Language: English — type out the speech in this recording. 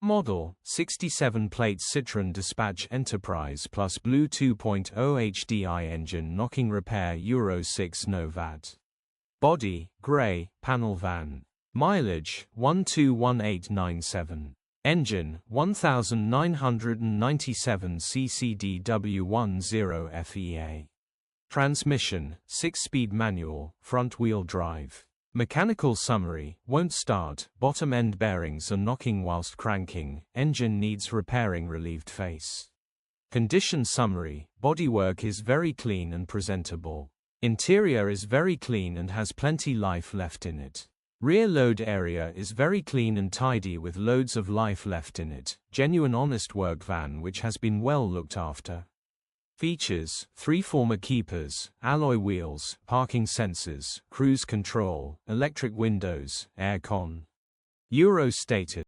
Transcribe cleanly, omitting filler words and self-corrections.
Model, 67-plate Citroen Dispatch Enterprise plus Blue 2.0 HDI engine knocking repair Euro 6 No Vat. Body, grey, panel van. Mileage, 121897. Engine, 1997 ccdw10 FEA. Transmission, 6-speed manual, front-wheel drive. Mechanical summary, won't start, bottom end bearings are knocking whilst cranking, engine needs repairing relieved face. Condition summary, bodywork is very clean and presentable. Interior is very clean and has plenty life left in it. Rear load area is very clean and tidy with loads of life left in it. Genuine honest work van which has been well looked after. Features, 3 former keepers, alloy wheels, parking sensors, cruise control, electric windows, air con. Euro status.